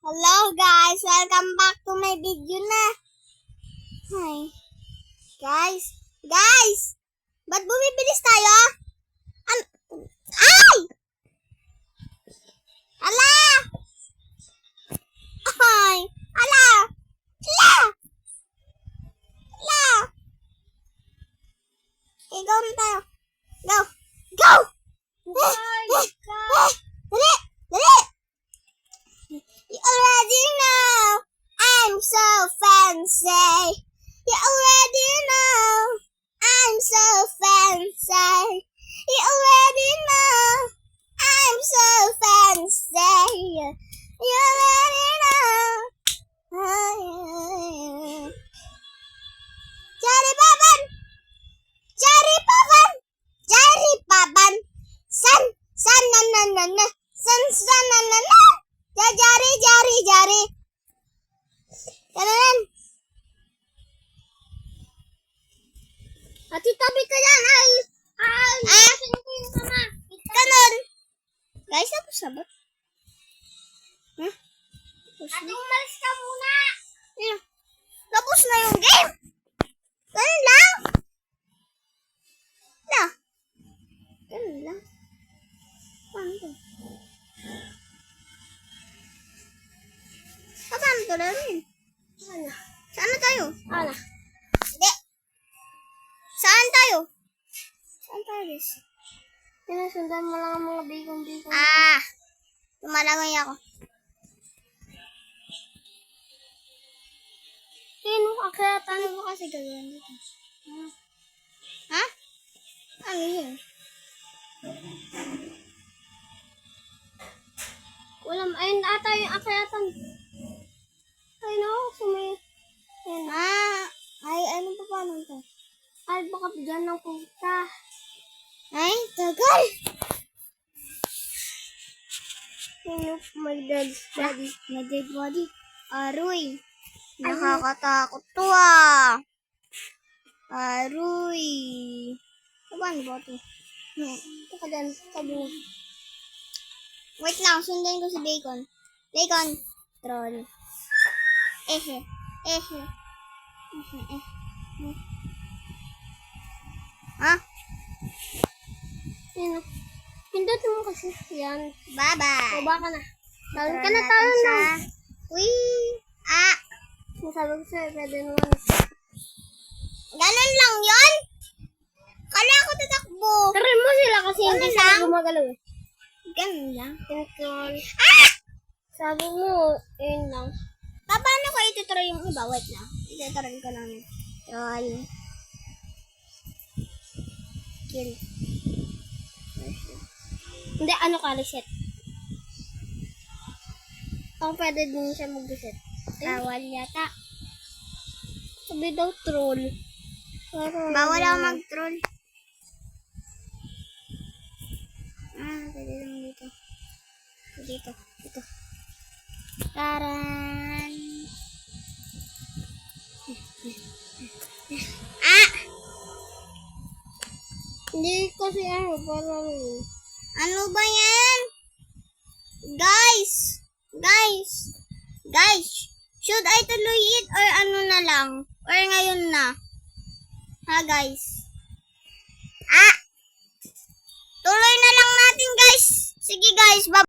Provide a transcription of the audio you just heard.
Hello guys, welcome back to my video na. Hi. Guys, ba't bumibilis tayo? Ay! Ala! Ay! Ala! Ala! Ala! Okay, go na tayo. Go! Go! Dali! Dali! You already know I'm so fancy. You already know I'm so fancy. You already know I'm so fancy. You already know. Cari papan, cari papan, cari papan. San na na na na, san na na na. Jari. Ganun. Ati tabi ka yan. Kasi ko yung mama. Ganun. Guys, tapos na ba? Ate, umalis ka muna. Tapos na yung game. Ganun lang. Ganun lang. Paano to? Paano to rin? Saan na tayo? Hindi. Saan tayo, guys? Sinusundan mo lang ang mga bigong-bigong. Tumalangay ako. Kaya paano mo kasi gagawin dito? Ha? Ano yun? Ayun ata yung akyatan. Ayun ako, Ayun. Ay, ano pa paano to? Ay, baka bigyan ng puta. Ay, tagal! My dead body. Aroy. Nakakatakot to Aroy. Paano ba to? Ito ka dyan, sabi mo. Wait lang, sundan ko si Bacon. Bacon. Troll. Ha? Ayun. Pindot mo kasi yan. Bye-bye. Baba ka na. Tawag ka na, tawag na. Uy. Masabi ko sa'yo, pwede naman. Ganun lang yun? Kala ko tatakbo. Tarin mo sila kasi Ganun hindi lang? sila gumagalaw eh. Ganun lang. Control. Sabi mo, yun lang. Paano ko itutuloy yung iba? Wait lang. Itutuloy ko lang. Troll. Kill. Hindi, ano ka, reset. Kung pwede din siya mag-reset. Bawal yata. Sabi daw troll. Bawal ako mag-troll. Pwede lang dito. Dito. Taran. Hindi kasi parang... Ano ba yan? Guys! Should I tuloy it or ano na lang? Or ngayon na? Ha guys? Tuloy na lang natin guys. Sige guys, bye.